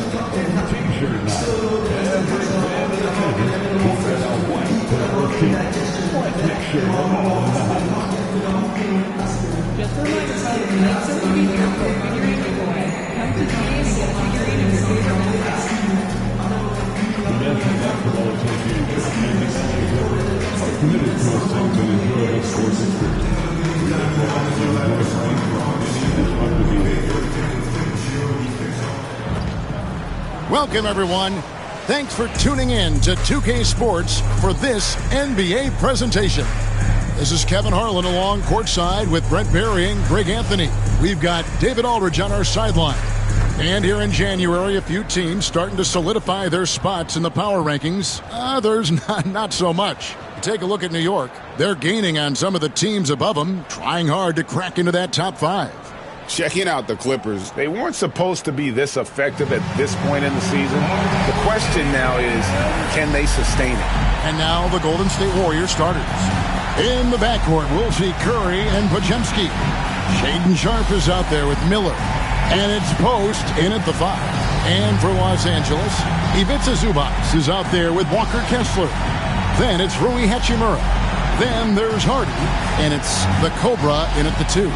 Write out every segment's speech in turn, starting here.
T-shirt night. Every fan in the country will wear a white pair of shoes. White shirt all in the house. Just a reminder, folks, make sure to be careful when you're in giveaway. Come to the game and get a figurine of your favorite mascot. The National Basketball Association and the LA Clippers are committed to a safe and enjoyable sports experience. We thank all of you for listening for any disruptive behavior. Welcome, everyone. Thanks for tuning in to 2K Sports for this NBA presentation. This is Kevin Harlan along courtside with Brent Berry and Greg Anthony. We've got David Aldridge on our sideline. And here in January, a few teams starting to solidify their spots in the power rankings. Others not so much. Take a look at New York. They're gaining on some of the teams above them, trying hard to crack into that top 5. Checking out the Clippers. They weren't supposed to be this effective at this point in the season. The question now is, can they sustain it? And now the Golden State Warriors starters. In the backcourt, we'll see Curry and Podziemski. Shaedon Sharpe is out there with Miller. And it's Post in at the 5. And for Los Angeles, Ivica Zubac is out there with Walker Kessler. Then it's Rui Hachimura. Then there's Hardy. And it's the Cobra in at the 2.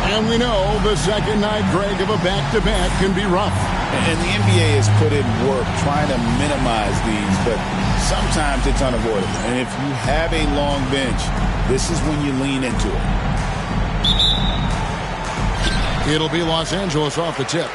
And we know the second night, Greg, of a back-to-back can be rough. And the NBA has put in work trying to minimize these, but sometimes it's unavoidable. And if you have a long bench, this is when you lean into it. It'll be Los Angeles off the tip.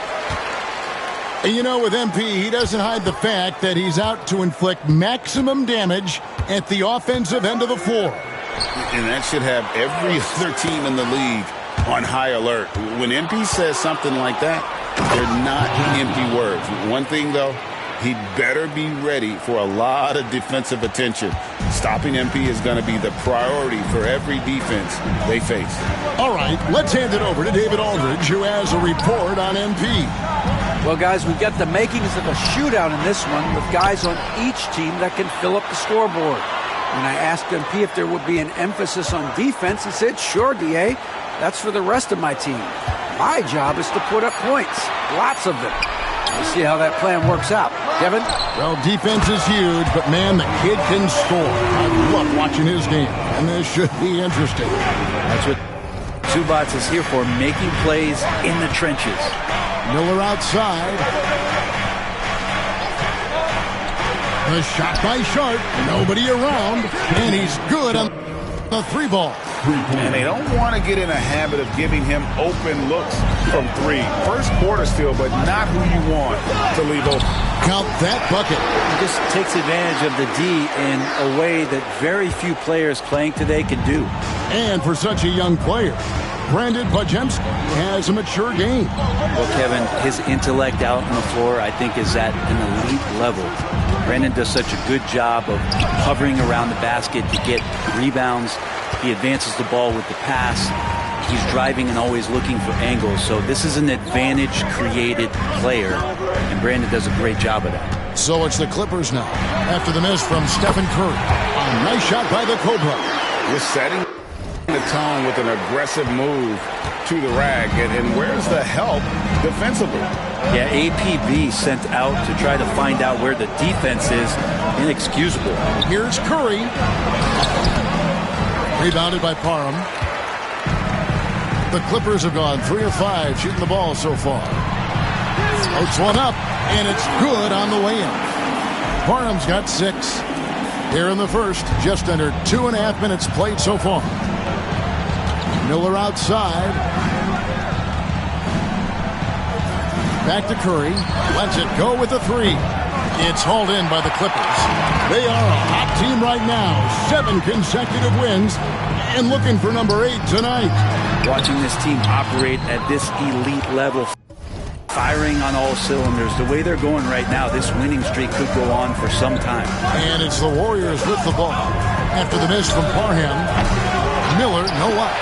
And you know, with MP, he doesn't hide the fact that he's out to inflict maximum damage at the offensive end of the floor. And that should have every other team in the league on high alert. When MP says something like that, they're not empty words. One thing, though, he'd better be ready for a lot of defensive attention. Stopping MP is going to be the priority for every defense they face. All right, let's hand it over to David Aldridge, who has a report on MP. Well, guys, we've got the makings of a shootout in this one with guys on each team that can fill up the scoreboard. When I asked MP if there would be an emphasis on defense, he said, sure, DA. That's for the rest of my team. My job is to put up points. Lots of them. We'll see how that plan works out. Kevin? Well, defense is huge, but, man, the kid can score. I love watching his game, and this should be interesting. That's what Zubac is here for, making plays in the trenches. Miller outside. The shot by Sharpe. Nobody around, and he's good on the 3-ball. And they don't want to get in a habit of giving him open looks from 3. First quarter still, but not who you want to leave open. Count that bucket. He just takes advantage of the D in a way that very few players playing today can do. And for such a young player, Brandon Podziemski has a mature game. Well, Kevin, his intellect out on the floor, I think, is at an elite level. Brandon does such a good job of hovering around the basket to get rebounds. He advances the ball with the pass. He's driving and always looking for angles. So this is an advantage-created player, and Brandon does a great job of that. So it's the Clippers now, after the miss from Stephen Curry. A nice shot by the Cobra. We're setting the tone with an aggressive move to the rag. And where's the help defensively? Yeah, APB sent out to try to find out where the defense is. Inexcusable. Here's Curry. Rebounded by Parham. The Clippers have gone 3 of 5 shooting the ball so far. Floats one up, and it's good on the way in. Parham's got 6. Here in the first, just under 2.5 minutes played so far. Miller outside. Back to Curry. Lets it go with the 3. It's hauled in by the Clippers. They are a hot team right now. 7 consecutive wins and looking for number 8 tonight. Watching this team operate at this elite level, firing on all cylinders. The way they're going right now, this winning streak could go on for some time. And it's the Warriors with the ball. After the miss from Parham, Miller, no luck.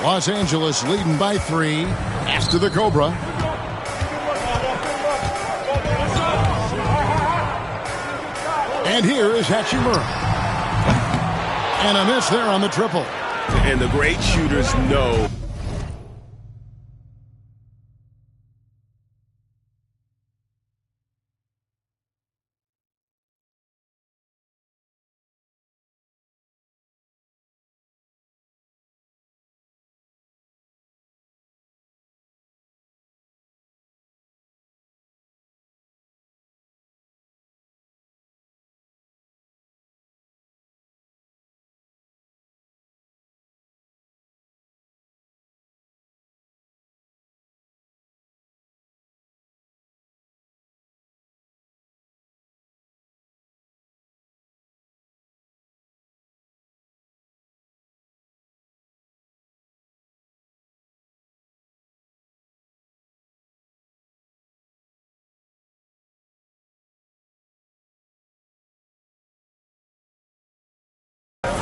Los Angeles leading by 3. After the Cobra. And here is Hachimura. And a miss there on the triple. And the great shooters know.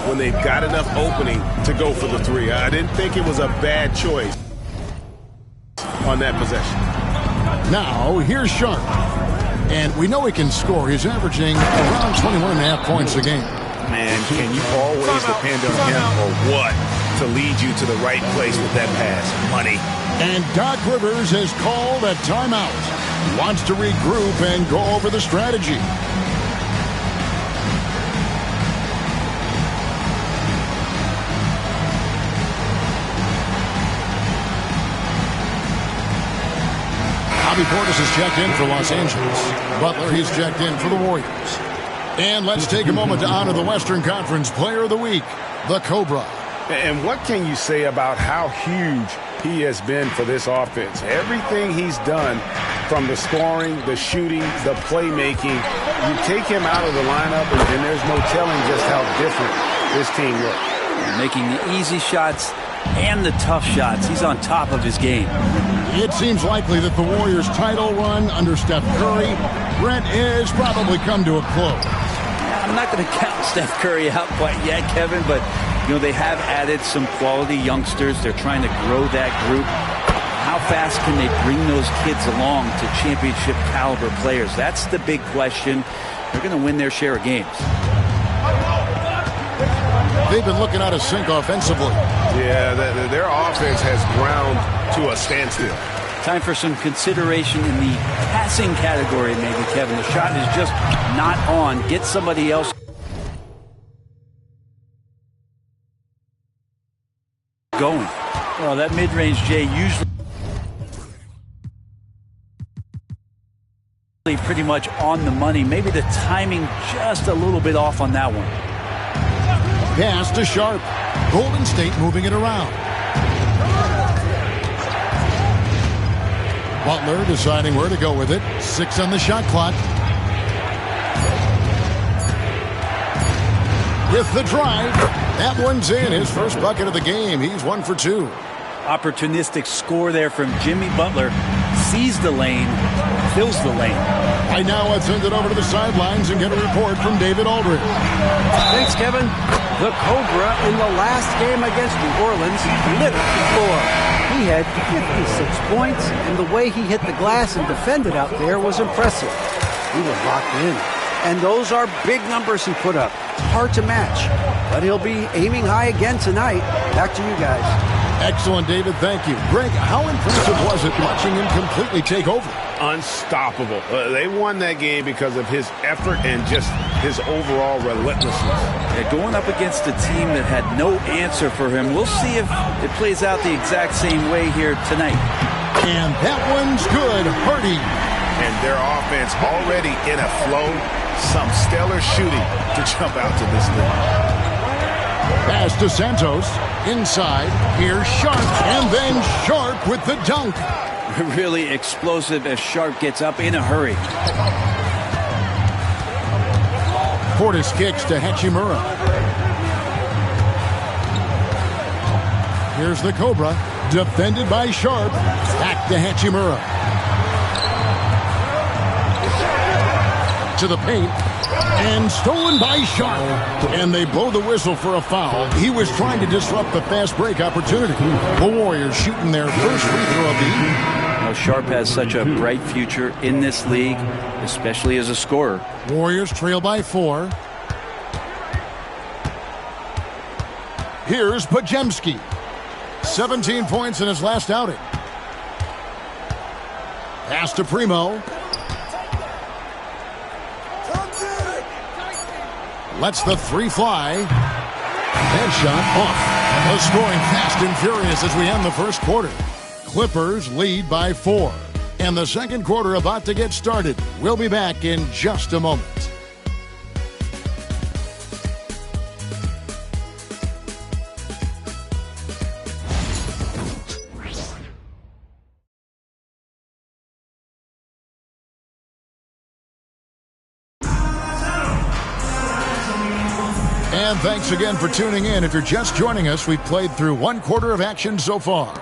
When they've got enough opening to go for the three. I didn't think it was a bad choice on that possession. Now, here's Sharp. And we know he can score. He's averaging around 21.5 points a game. Man, can you always depend on him or what to lead you to the right place with that pass? Money. And Doc Rivers has called a timeout. Wants to regroup and go over the strategy. Bobby Portis has checked in for Los Angeles. Butler, he's checked in for the Warriors. And let's take a moment to honor the Western Conference Player of the Week, the Cobra. And what can you say about how huge he has been for this offense? Everything he's done, from the scoring, the shooting, the playmaking, you take him out of the lineup, and there's no telling just how different this team looks. Making the easy shots and the tough shots. He's on top of his game. It seems likely that the Warriors' title run under Steph Curry, Brent, is probably come to a close. I'm not going to count Steph Curry out quite yet, Kevin, but you know they have added some quality youngsters. They're trying to grow that group. How fast can they bring those kids along to championship caliber players? That's the big question. They're going to win their share of games. They've been looking out of sync offensively. Yeah, their offense has ground to a standstill. Time for some consideration in the passing category, maybe, Kevin. The shot is just not on. Get somebody else going. Well, that mid-range, Jay, usually pretty much on the money. Maybe the timing just a little bit off on that one. Pass to Sharp. Golden State moving it around. Butler deciding where to go with it. 6 on the shot clock. With the drive. That one's in. His first bucket of the game. He's 1 for 2. Opportunistic score there from Jimmy Butler. Sees the lane, fills the lane. Right now, let's send it over to the sidelines and get a report from David Aldridge. Thanks, Kevin. The Cobra in the last game against New Orleans lit the floor. He had 56 points, and the way he hit the glass and defended out there was impressive. He was locked in. And those are big numbers he put up. Hard to match. But he'll be aiming high again tonight. Back to you guys. Excellent, David. Thank you. Greg, how impressive was it watching him completely take over? Unstoppable. They won that game because of his effort and just his overall relentlessness. Yeah, going up against a team that had no answer for him. We'll see if it plays out the exact same way here tonight. And that one's good. Hardy. And their offense already in a flow. Some stellar shooting to jump out to this league. Pass to Santos. Inside. Here's Sharp. And then Sharp with the dunk. Really explosive as Sharp gets up in a hurry. Portis kicks to Hachimura. Here's the Cobra. Defended by Sharp. Back to Hachimura. To the paint. And stolen by Sharp. And they blow the whistle for a foul. He was trying to disrupt the fast break opportunity. The Warriors shooting their first free throw of the evening. Sharp has such a bright future in this league, especially as a scorer. Warriors trail by 4. Here's Pajemski. 17 points in his last outing. Pass to Primo. Lets the three fly. Headshot off. The scoring fast and furious as we end the first quarter. Clippers lead by 4. And the second quarter about to get started. We'll be back in just a moment. And thanks again for tuning in. If you're just joining us, we've played through one quarter of action so far.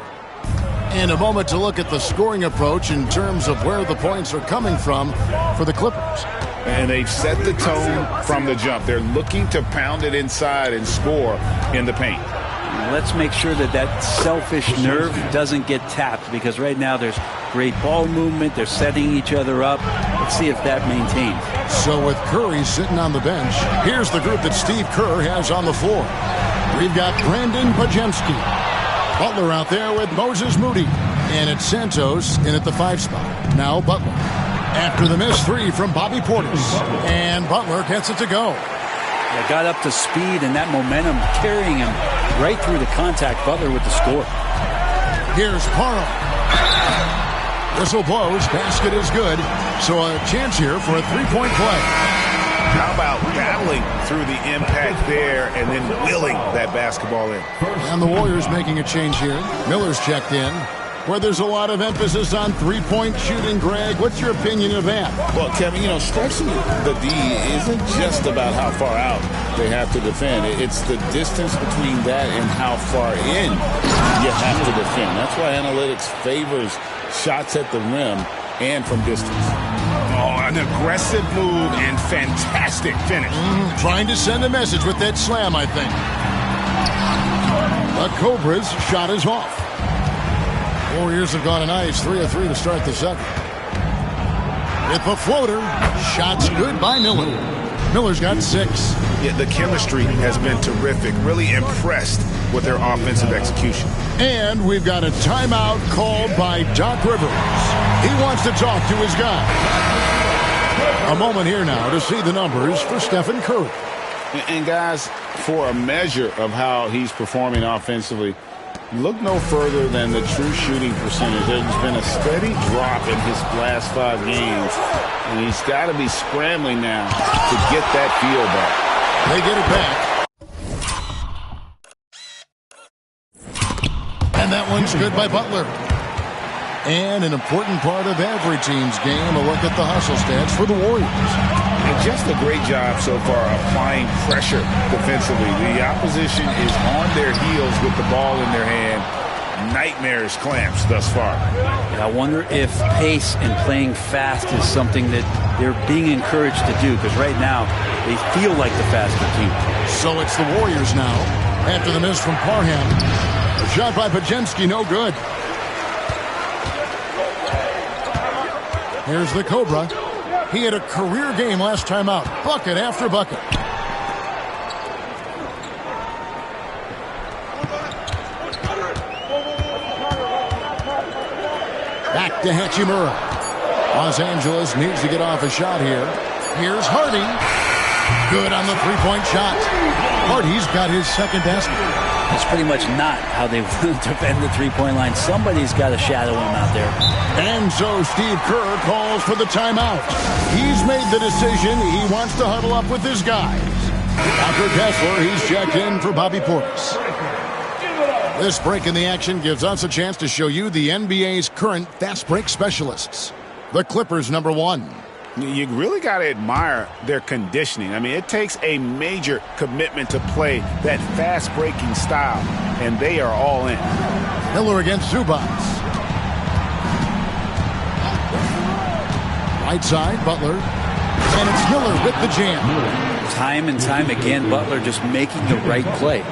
And a moment to look at the scoring approach in terms of where the points are coming from for the Clippers. And they've set the tone from the jump. They're looking to pound it inside and score in the paint. Let's make sure that that selfish nerve doesn't get tapped, because right now there's great ball movement. They're setting each other up. Let's see if that maintains. So with Curry sitting on the bench, here's the group that Steve Kerr has on the floor. We've got Brandon Pajemski. Butler out there with Moses Moody. And it's Santos in at the 5 spot. Now Butler. After the missed three from Bobby Portis. And Butler gets it to go. They got up to speed, and that momentum carrying him right through the contact. Butler with the score. Here's Parham. Whistle blows. Basket is good. So a chance here for a three-point play. How about battling through the impact there and then willing that basketball in? And the Warriors making a change here. Miller's checked in. Where there's a lot of emphasis on three-point shooting, Greg. What's your opinion of that? Well, Kevin, stretching the D isn't just about how far out they have to defend. It's the distance between that and how far in you have to defend. That's why analytics favors shots at the rim and from distance. Oh, an aggressive move and fantastic finish. Trying to send a message with that slam, I think. The Cobras shot is off. Warriors have gone a nice 3 of 3 to start the second. With the floater, shots good by Miller. Miller's got 6. Yeah, the chemistry has been terrific. Really impressed with their offensive execution. And we've got a timeout called by Doc Rivers. He wants to talk to his guy. A moment here now to see the numbers for Stephen Curry. And guys, for a measure of how he's performing offensively, look no further than the true shooting percentage. There's been a steady drop in his last 5 games, and he's got to be scrambling now to get that feel back. They get it back. And that one's good by Butler. And an important part of every team's game, a look at the hustle stats for the Warriors. And just a great job so far applying pressure defensively. The opposition is on their heels with the ball in their hand. Nightmares clamps thus far. I wonder if pace and playing fast is something that they're being encouraged to do, because right now they feel like the faster team. So it's the Warriors now. After the miss from Parham. A shot by Pajemski, no good. Here's the Cobra. He had a career game last time out. Bucket after bucket. Back to Hachimura. Los Angeles needs to get off a shot here. Here's Hardy. Good on the three-point shot. Hardy's got his second basket. That's pretty much not how they defend the three-point line. Somebody's got to shadow him out there. And so Steve Kerr calls for the timeout. He's made the decision. He wants to huddle up with his guys. After Kessler, he's checked in for Bobby Portis. This break in the action gives us a chance to show you the NBA's current fast break specialists. The Clippers, number 1. You really got to admire their conditioning. I mean, it takes a major commitment to play that fast-breaking style, and they are all in. Miller against Zubac. Right side, Butler. And it's Miller with the jam. Time and time again, Butler just making the right play.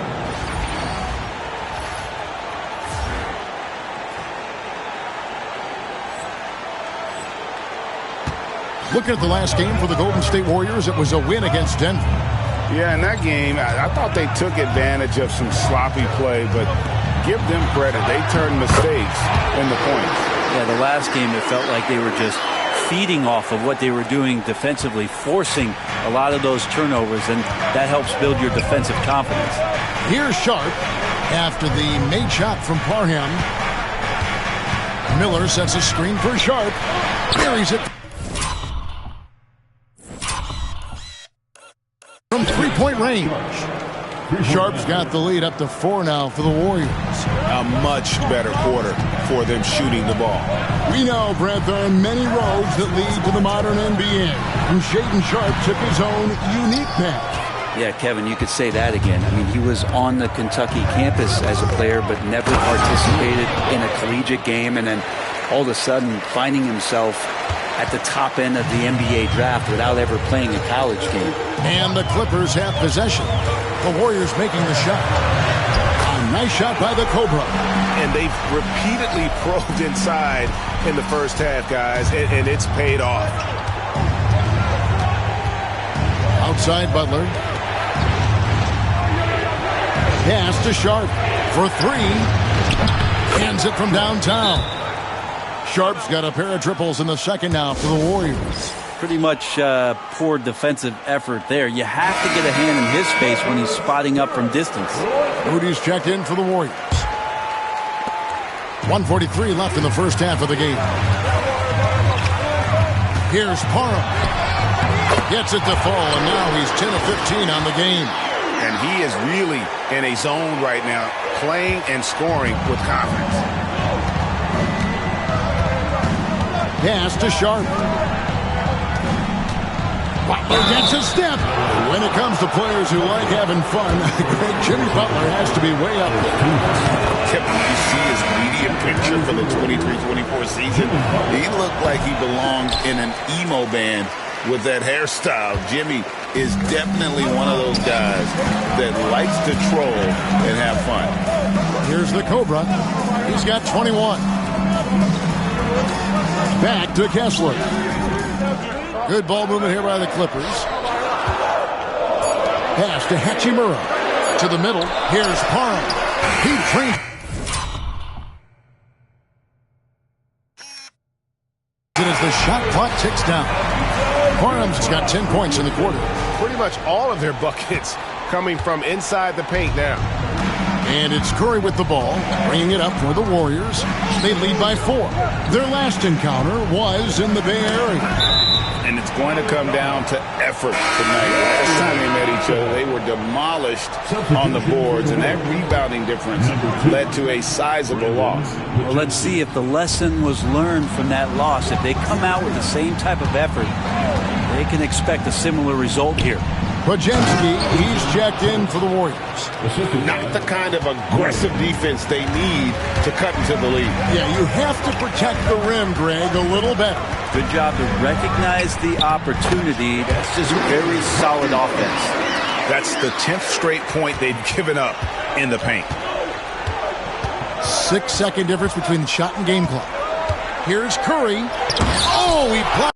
Looking at the last game for the Golden State Warriors, it was a win against Denver. Yeah, in that game, I thought they took advantage of some sloppy play, but give them credit. They turned mistakes into points. Yeah, the last game, it felt like they were just feeding off of what they were doing defensively, forcing a lot of those turnovers, and that helps build your defensive confidence. Here's Sharp after the made shot from Parham. Miller sets a screen for Sharp. Carries it from three-point range. Sharp's got the lead up to 4 now for the Warriors. A much better quarter for them shooting the ball. We know, Brent, there are many roads that lead to the modern NBA. And Shaedon Sharp took his own unique path. Yeah, Kevin, you could say that again. I mean, he was on the Kentucky campus as a player, but never participated in a collegiate game, and then all of a sudden finding himself at the top end of the NBA draft without ever playing a college game. And the Clippers have possession. The Warriors making the shot. A nice shot by the Cobra. And they've repeatedly probed inside in the first half, guys, and it's paid off. Outside Butler. Pass to Sharp for 3. Hands it from downtown. Sharp's got a pair of triples in the second now for the Warriors. Pretty much poor defensive effort there. You have to get a hand in his face when he's spotting up from distance. Moody's checked in for the Warriors. 1:43 left in the first half of the game. Here's Parham. Gets it to fall, and now he's 10 of 15 on the game. And he is really in a zone right now, playing and scoring with confidence. Pass to Sharp. Butler gets a step. When it comes to players who like having fun, Jimmy Butler has to be way up there. You see his media picture for the 23-24 season. He looked like he belonged in an emo band with that hairstyle. Jimmy is definitely one of those guys that likes to troll and have fun. Here's the Cobra. He's got 21. Back to Kessler. Good ball movement here by the Clippers. Pass to Hachimura. To the middle. Here's Parham. He trains. As the shot clock ticks down. Parham's got 10 points in the quarter. Pretty much all of their buckets coming from inside the paint now. And it's Curry with the ball, bringing it up for the Warriors. They lead by 4. Their last encounter was in the Bay Area. And it's going to come down to effort tonight. Last time they met each other, they were demolished on the boards, and that rebounding difference led to a sizable loss. Well, let's see if the lesson was learned from that loss. If they come out with the same type of effort, they can expect a similar result here. Podziemski, he's checked in for the Warriors. Not the kind of aggressive defense they need to cut into the lead. Yeah, you have to protect the rim, Greg, a little better. Good job to recognize the opportunity. That's just very solid offense. That's the 10th straight point they've given up in the paint. 6-second difference between the shot and game clock. Here's Curry. Oh, he blocked.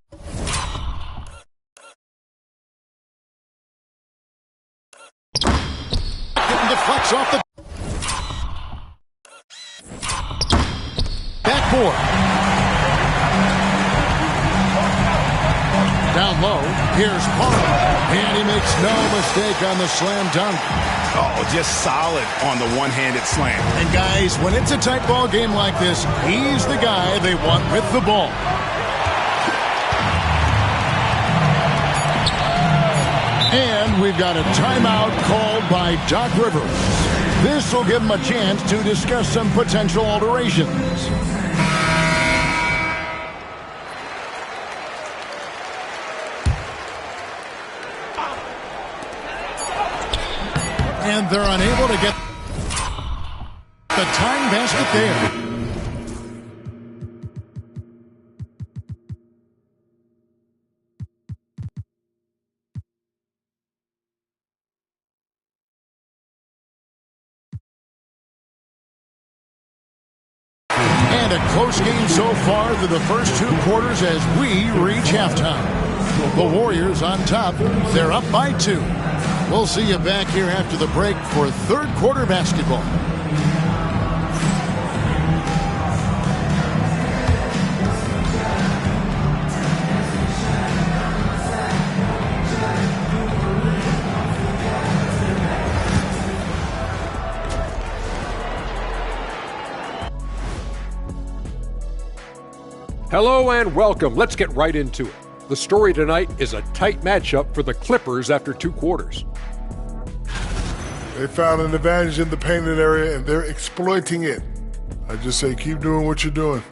Deflects off the backboard. Down low, here's Parham, and he makes no mistake on the slam dunk. Oh, just solid on the one-handed slam. And guys, when it's a tight ball game like this, he's the guy they want with the ball. And we've got a timeout called by Doc Rivers. This will give him a chance to discuss some potential alterations. And they're unable to get the time basket there. And a close game so far through the first 2 quarters as we reach halftime. The Warriors on top. They're up by 2. We'll see you back here after the break for third quarter basketball. Hello and welcome. Let's get right into it. The story tonight is a tight matchup for the Clippers after 2 quarters. They found an advantage in the painted area, and they're exploiting it. I just say keep doing what you're doing.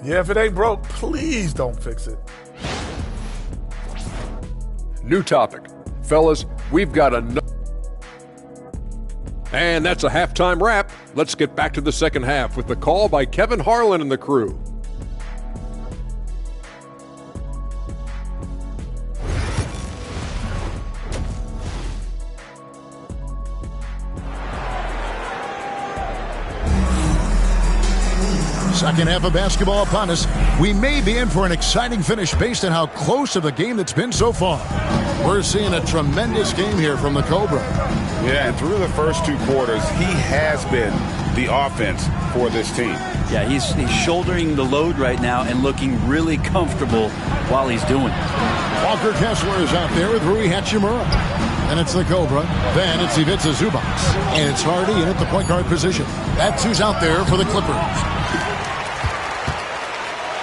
Yeah, if it ain't broke, please don't fix it. New topic. Fellas, we've got another. And that's a halftime wrap. Let's get back to the second half with the call by Kevin Harlan and the crew. Second half of basketball upon us. We may be in for an exciting finish based on how close of a game that's been so far. We're seeing a tremendous game here from the Cobra. Yeah, and through the first 2 quarters, he has been the offense for this team. Yeah, he's shouldering the load right now and looking really comfortable while he's doing it. Walker Kessler is out there with Rui Hachimura. And it's the Cobra. Then it's Ivica Zubac. And it's Hardy in at the point guard position. That's who's out there for the Clippers.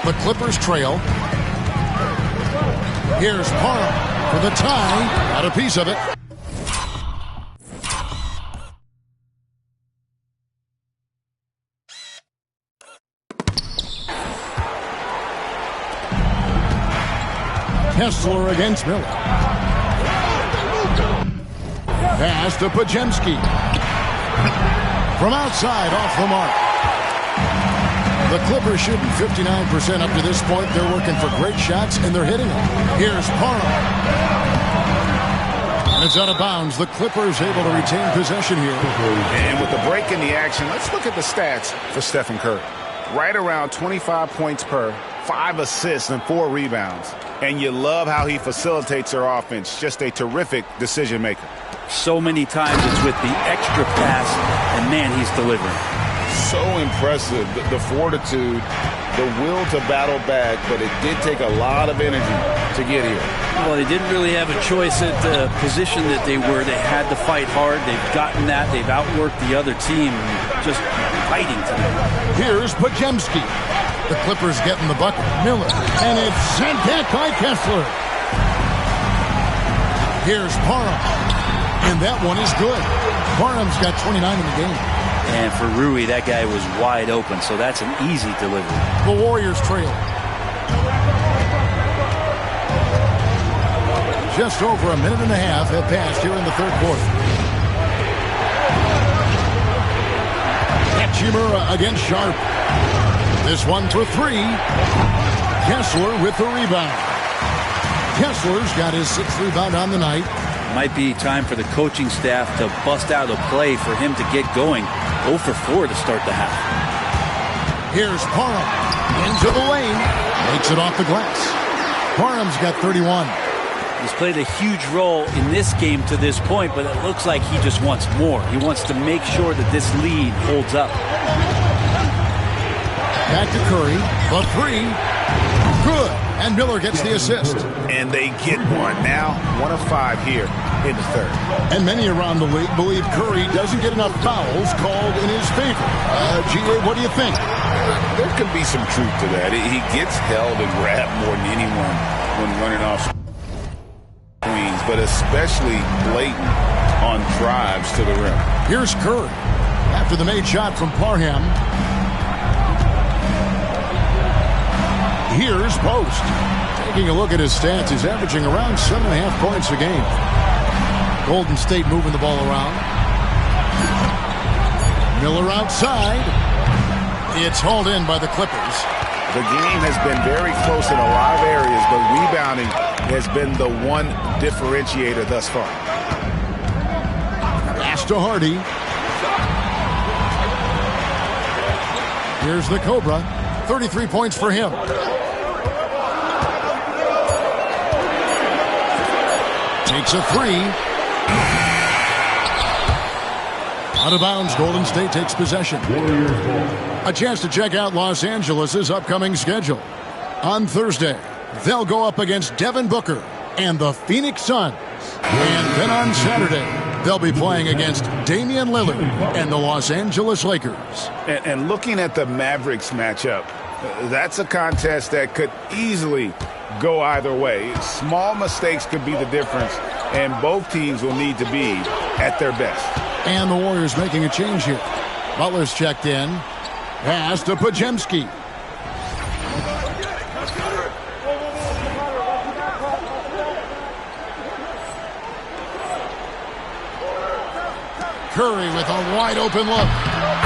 The Clippers trail. Here's Parham for the tie. Got a piece of it. Kessler against Miller. Pass to Pajemski. From outside, off the mark. The Clippers shooting 59% up to this point. They're working for great shots, and they're hitting them. Here's Parham. And it's out of bounds. The Clippers able to retain possession here. And with the break in the action, let's look at the stats for Stephen Curry. Right around 25 points per, 5 assists, and 4 rebounds. And you love how he facilitates their offense. Just a terrific decision maker. So many times it's with the extra pass, and man, he's delivering. So impressive, the fortitude, the will to battle back, but it did take a lot of energy to get here. Well, they didn't really have a choice at the position that they were. They had to fight hard. They've gotten that. They've outworked the other team, just fighting tonight. Here's Pajemski. The Clippers getting the bucket. Miller. And it's sent back by Kessler. Here's Parham. And that one is good. Parham's got 29 in the game. And for Rui, that guy was wide open, so that's an easy delivery. The Warriors trail. Just over a minute and a half have passed here in the third quarter. Hachimura against Sharp. This one for 3. Kessler with the rebound. Kessler's got his 6th rebound on the night. Might be time for the coaching staff to bust out a play for him to get going. 0 for 4 to start the half. Here's Parham into the lane. Makes it off the glass. Parham's got 31. He's played a huge role in this game to this point, but it looks like he just wants more. He wants to make sure that this lead holds up. Back to Curry. The 3. Good. And Miller gets the assist. And they get one. Now 1 of 5 here in the third. And many around the league believe Curry doesn't get enough fouls called in his favor. G.A., what do you think? There could be some truth to that. He gets held and grabbed more than anyone when running off screens, but especially blatant on drives to the rim. Here's Curry. After the made shot from Parham. Here's Post. Taking a look at his stats, he's averaging around 7.5 points a game. Golden State moving the ball around. Miller outside. It's hauled in by the Clippers. The game has been very close in a lot of areas, but rebounding has been the one differentiator thus far. Pass to Hardy. Here's the Cobra. 33 points for him. Takes a 3. Out of bounds, Golden State takes possession. A chance to check out Los Angeles' upcoming schedule. On Thursday, they'll go up against Devin Booker and the Phoenix Suns. And then on Saturday, they'll be playing against Damian Lillard and the Los Angeles Lakers. And looking at the Mavericks matchup, that's a contest that could easily go either way. Small mistakes could be the difference, and both teams will need to be at their best. And the Warriors making a change here. Butler's checked in. Pass to Podziemski. Curry with a wide open look.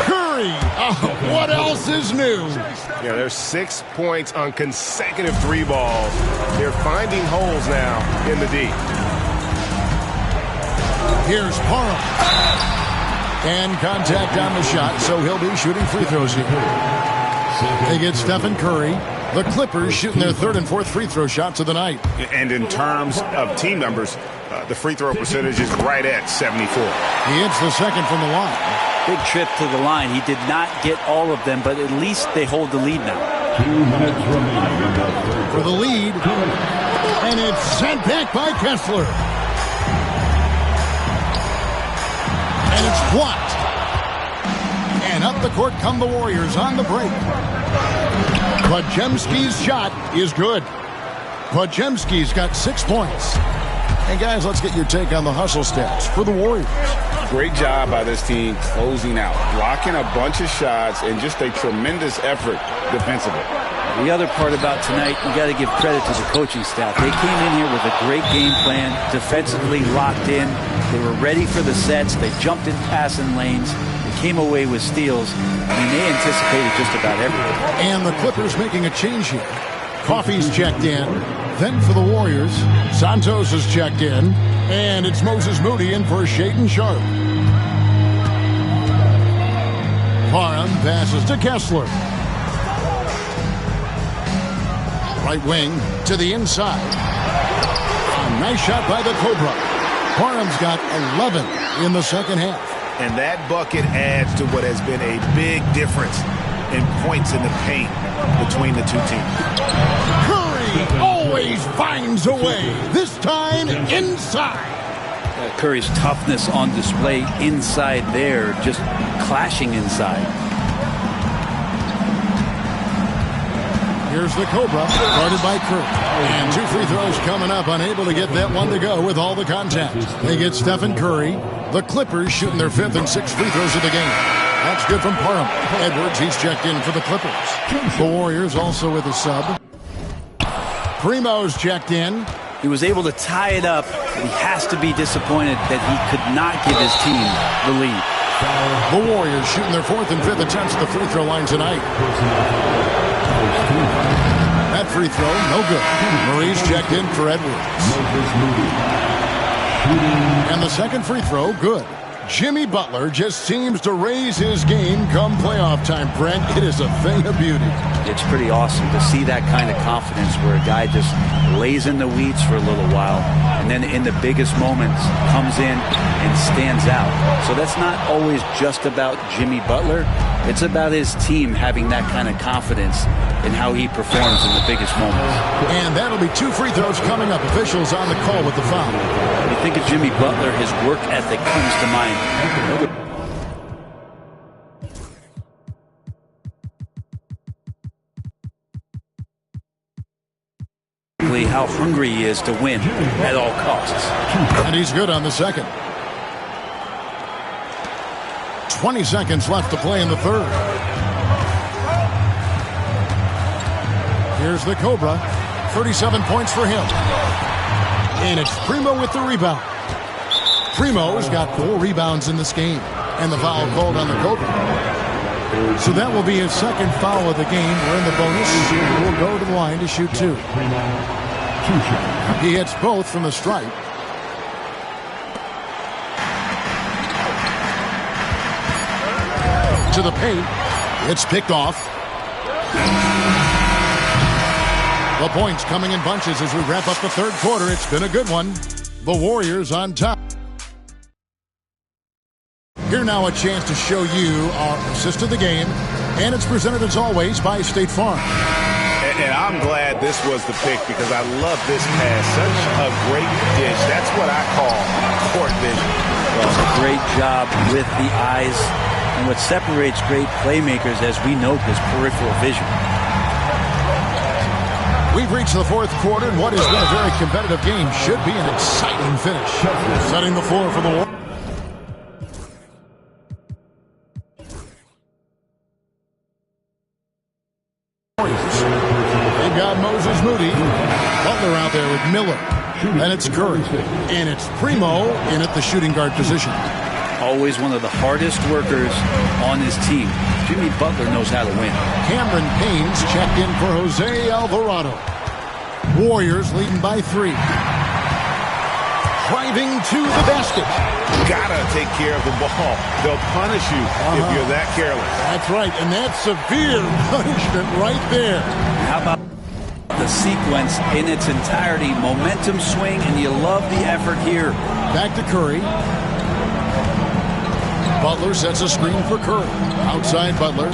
Curry! Oh, what else is new? Yeah, there's 6 points on consecutive 3 balls. They're finding holes now in the D. Here's Parham. And contact on the shot, so he'll be shooting free throws here. They get Stephen Curry. The Clippers shooting their 3rd and 4th free throw shots of the night. And in terms of team numbers, the free throw percentage is right at 74. He hits the second from the line. Big trip to the line. He did not get all of them, but at least they hold the lead now. 2 minutes remaining. For the lead. And it's sent back by Kessler. And it's blocked. And up the court come the Warriors on the break. Podziemski's shot is good. Podziemski's got 6 points. And guys, let's get your take on the hustle stats for the Warriors. Great job by this team closing out, blocking a bunch of shots, and just a tremendous effort defensively. The other part about tonight, you got to give credit to the coaching staff. They came in here with a great game plan, defensively locked in. They were ready for the sets. They jumped in passing lanes. They came away with steals. I mean, they anticipated just about everything. And the Clippers making a change here. Coffey's checked in. Then for the Warriors, Santos is checked in. And it's Moses Moody in for Shaedon Sharpe. Parham passes to Kessler. Right wing to the inside. A nice shot by the Cobra. Parham's got 11 in the second half. And that bucket adds to what has been a big difference in points in the paint between the two teams. Curry always finds a way, this time inside. Curry's toughness on display inside there, just clashing inside. Here's the Cobra, guarded by Curry. And 2 free throws coming up, unable to get that one to go with all the contact. They get Stephen Curry. The Clippers shooting their 5th and 6th free throws of the game. That's good from Parham. Edwards, he's checked in for the Clippers. The Warriors also with a sub. Primo's checked in. He was able to tie it up, but he has to be disappointed that he could not give his team the lead. The Warriors shooting their 4th and 5th attempts at the free throw line tonight. That free throw, no good. Marie's checked in for Edwards. And the second free throw, good. Jimmy Butler just seems to raise his game come playoff time, Brent. It is a thing of beauty. It's pretty awesome to see that kind of confidence where a guy just lays in the weeds for a little while and then in the biggest moments comes in and stands out. So that's not always just about Jimmy Butler. It's about his team having that kind of confidence in how he performs in the biggest moments. And that'll be 2 free throws coming up. Officials on the call with the foul. When you think of Jimmy Butler, his work ethic comes to mind. How hungry he is to win at all costs. And he's good on the second. 20 seconds left to play in the third. Here's the Cobra. 37 points for him. And it's Primo with the rebound. Primo's got 4 rebounds in this game. And the foul called on the Cobra. So that will be his second foul of the game. We're in the bonus. We'll go to the line to shoot 2. He hits both from the stripe. To the paint. It's picked off. The points coming in bunches as we wrap up the third quarter. It's been a good one. The Warriors on top. Here now a chance to show you our assist of the game, and it's presented as always by State Farm. And I'm glad this was the pick because I love this pass. Such a great dish. That's what I call court vision. Well, a great job with the eyes, and what separates great playmakers, as we note, is peripheral vision. We've reached the fourth quarter, and what has been a very competitive game should be an exciting finish. Setting the floor for the Warriors. They've got Moses Moody, Butler out there with Miller, and it's Curry, and it's Primo in at the shooting guard position. Always one of the hardest workers on his team. Jimmy Butler knows how to win. Cameron Payne's checked in for Jose Alvarado. Warriors leading by 3. Driving to the basket. Gotta take care of the ball. They'll punish you if you're that careless. That's right, and that's severe punishment right there. How about the sequence in its entirety? Momentum swing, and you love the effort here. Back to Curry. Butler sets a screen for Curry. Outside Butler.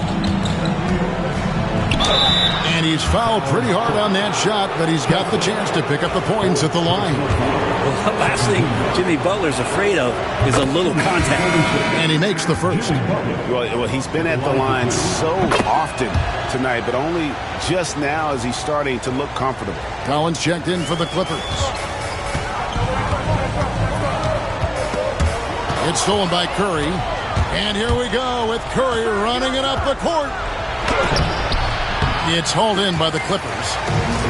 And he's fouled pretty hard on that shot, but he's got the chance to pick up the points at the line. Well, the last thing Jimmy Butler's afraid of is a little contact. And he makes the first. Well, he's been at the line so often tonight, but only just now is he starting to look comfortable. Collins checked in for the Clippers. It's stolen by Curry. And here we go with Curry running it up the court. It's hauled in by the Clippers.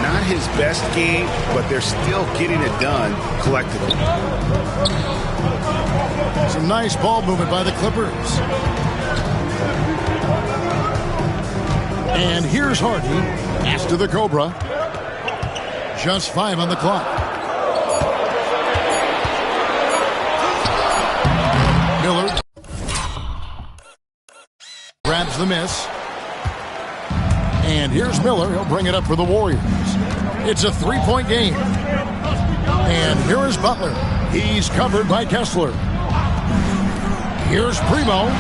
Not his best game, but they're still getting it done collectively. Some nice ball movement by the Clippers. And here's Harden. Pass to the Cobra. Just 5 on the clock. Miller grabs the miss. And here's Miller. He'll bring it up for the Warriors. It's a 3-point game. And here is Butler. He's covered by Kessler. Here's Primo.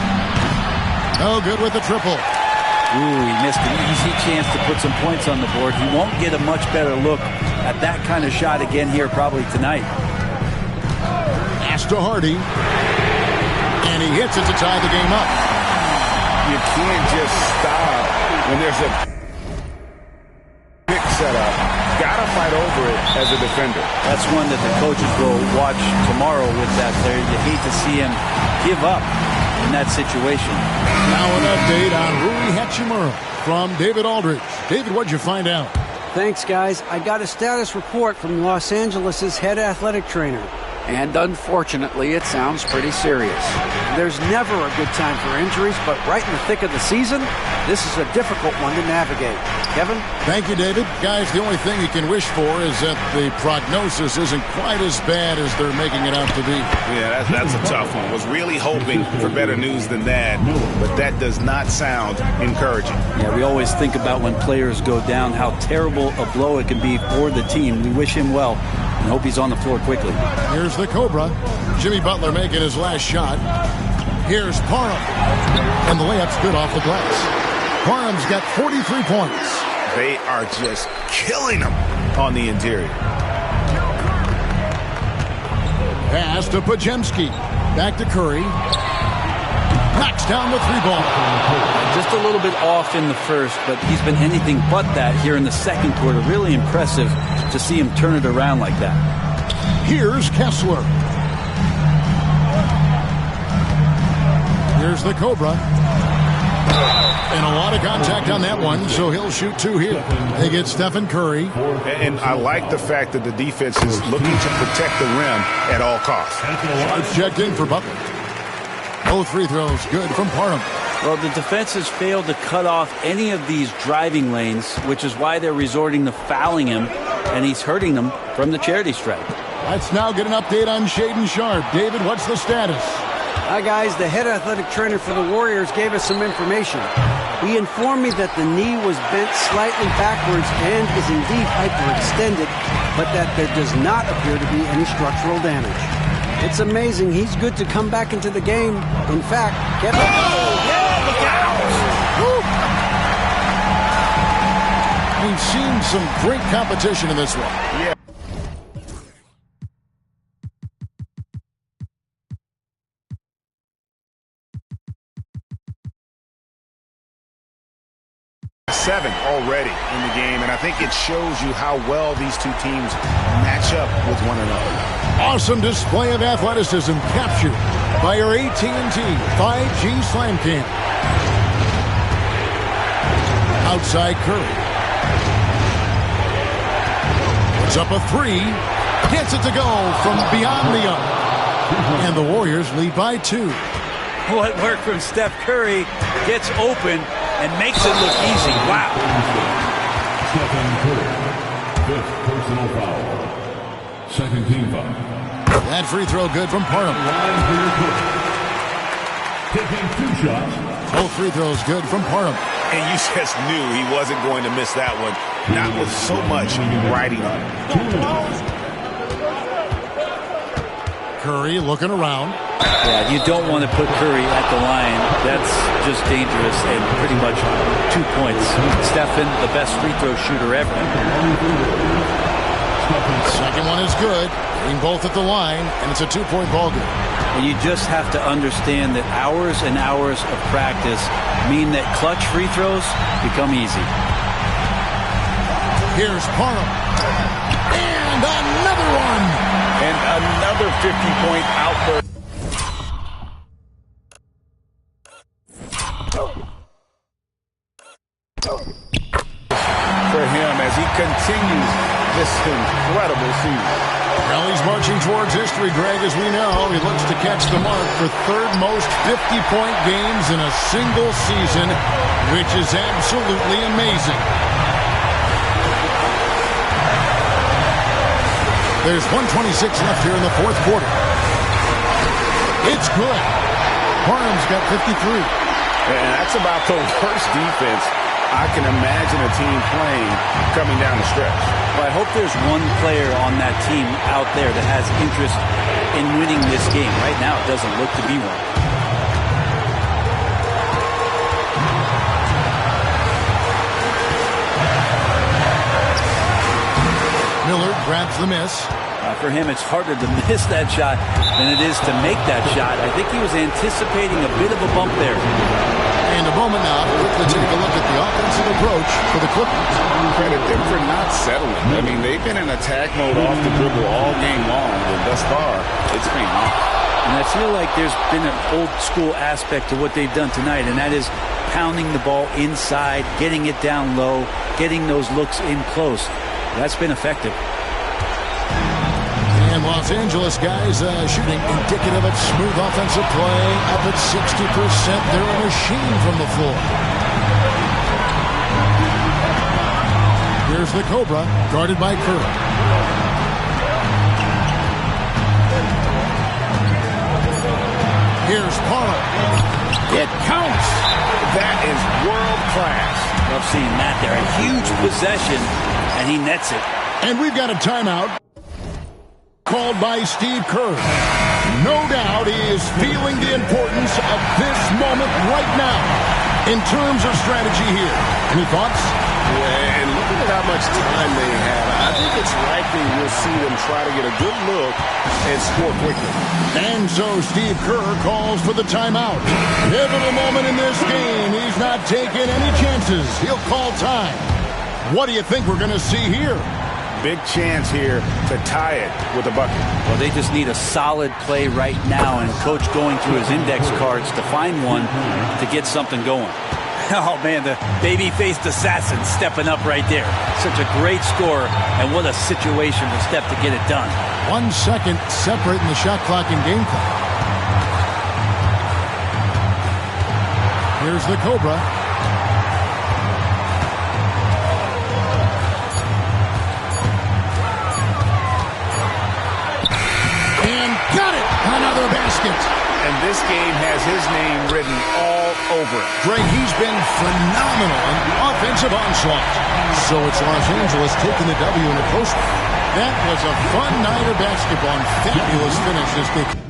No good with the triple. Ooh, he missed an easy chance to put some points on the board. He won't get a much better look at that kind of shot again here probably tonight. Pass to Hardy. And he hits it to tie the game up. You can't just stop when there's a pick set up. Gotta fight over it as a defender. That's one that the coaches will watch tomorrow with that player. You hate to see him give up in that situation. Now an update on Rui Hachimura from David Aldridge. David, what'd you find out? Thanks, guys. I got a status report from Los Angeles' head athletic trainer. And unfortunately, it sounds pretty serious. There's never a good time for injuries, but right in the thick of the season, this is a difficult one to navigate. Kevin? Thank you, David. Guys, the only thing you can wish for is that the prognosis isn't quite as bad as they're making it out to be. Yeah, that's a tough one. Was really hoping for better news than that, but that does not sound encouraging. Yeah, we always think about when players go down, how terrible a blow it can be for the team. We wish him well and hope he's on the floor quickly. Here's the Cobra. Jimmy Butler making his last shot. Here's Parham. And the layup's good off the glass. Parham's got 43 points. They are just killing him on the interior. Pass to Pajemski. Back to Curry. Knocks down the 3-ball. Just a little bit off in the first, but he's been anything but that here in the second quarter. Really impressive to see him turn it around like that. Here's Kessler. Here's the Cobra. And a lot of contact on that one, so he'll shoot 2 here. They get Stephen Curry. And I like the fact that the defense is looking to protect the rim at all costs. It's checked in for Butler. Both free throws good from Parham. Well, the defense has failed to cut off any of these driving lanes, which is why they're resorting to fouling him, and he's hurting them from the charity stripe. Let's now get an update on Shaedon Sharpe. David, what's the status? Hi, guys. The head athletic trainer for the Warriors gave us some information. He informed me that the knee was bent slightly backwards and is indeed hyperextended, but that there does not appear to be any structural damage. It's amazing he's good to come back into the game. In fact, Kevin... Look out! We've seen some great competition in this one. Yeah. Seven already in the game, and I think it shows you how well these two teams match up with one another. Awesome display of athleticism captured by our AT&T 5G Slam Cam. Outside Curry. Puts up a three. Gets it to go from beyond the arc. And the Warriors lead by 2. What work from Steph Curry gets open and makes it look easy. Wow. Stephen Curry, 5th personal foul. Second team foul. That free throw good from Parham. Line for your coach. Taking 2 shots. Both free throws good from Parham. And you just knew he wasn't going to miss that one. Not with so much riding on it. Curry looking around. Yeah, you don't want to put Curry at the line. That's just dangerous and pretty much 2 points. Stephen, the best free throw shooter ever. Second one is good. Getting both at the line, and it's a 2-point ball game. And you just have to understand that hours and hours of practice mean that clutch free throws become easy. Here's Parham. And another one. And another 50-point outburst. For him as he continues this incredible season. Well, he's marching towards history, Greg, as we know. He looks to catch the mark for third most 50-point games in a single season, which is absolutely amazing. There's 1:26 left here in the fourth quarter. It's good. Parham's got 53. And that's about the worst defense I can imagine a team playing coming down the stretch. Well, I hope there's one player on that team out there that has interest in winning this game. Right now, it doesn't look to be one. Miller grabs the miss. For him, it's harder to miss that shot than it is to make that shot. I think he was anticipating a bit of a bump there. And a moment now to quickly take a look at the offensive approach for the Clippers. Credit them for not settling. I mean, they've been in attack mode off the dribble all game long, and thus far, it's paying off. And I feel like there's been an old school aspect to what they've done tonight, and that is pounding the ball inside, getting it down low, getting those looks in close. That's been effective. And Los Angeles guys shooting indicative of smooth offensive play, up at 60%. They're a machine from the floor. Here's the Cobra, guarded by Curry. Here's Parham. It counts. That is world class. Love seeing that there. A huge possession, and he nets it. And we've got a timeout called by Steve Kerr. No doubt he is feeling the importance of this moment right now in terms of strategy here. Any thoughts? Yeah, and looking at how much time they have, I think it's likely we'll see them try to get a good look and score quickly. And so Steve Kerr calls for the timeout. Pivotal moment in this game. He's not taking any chances. He'll call time. What do you think we're going to see here? Big chance here to tie it with a bucket. Well, they just need a solid play right now, and Coach going through his index cards to find one to get something going. Oh, man, the baby-faced assassin stepping up right there. Such a great score, and what a situation for Steph to get it done. 1 second separating the shot clock and game clock. Here's the Cobra. Another basket. And this game has his name written all over it. Greg, he's been phenomenal in the offensive onslaught. So it's Los Angeles taking the W in a close one. That was a fun night of basketball and fabulous finish this week.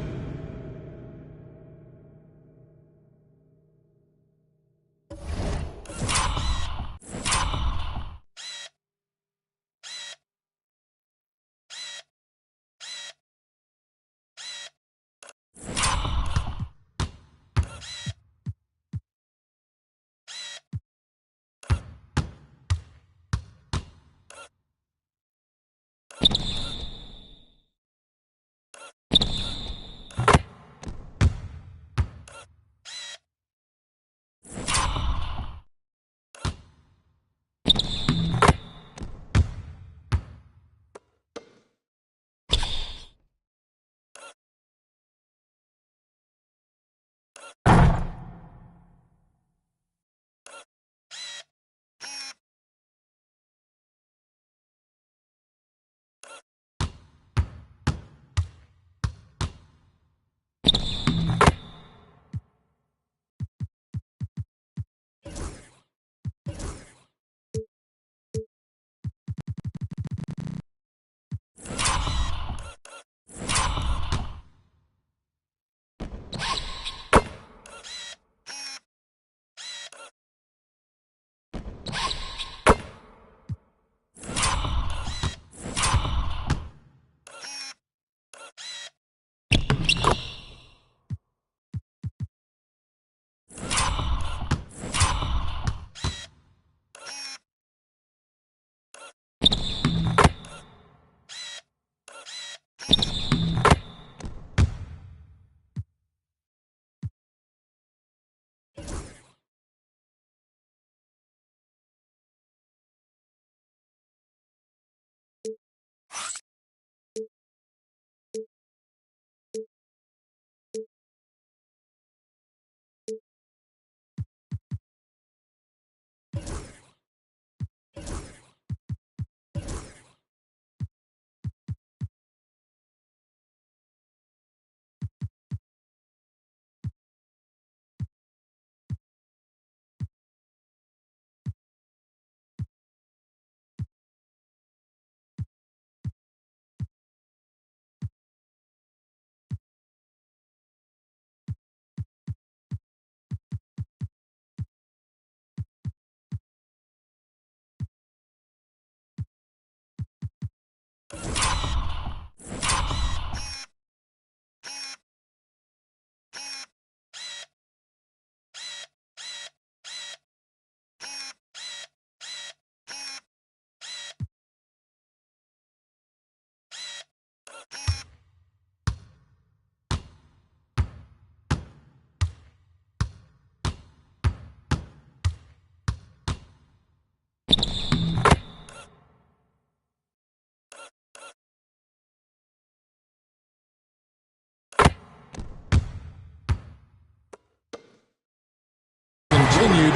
Continued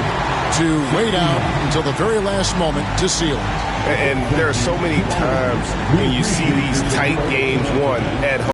to wait out until the very last moment to seal it. And there are so many times when you see these tight games won at home.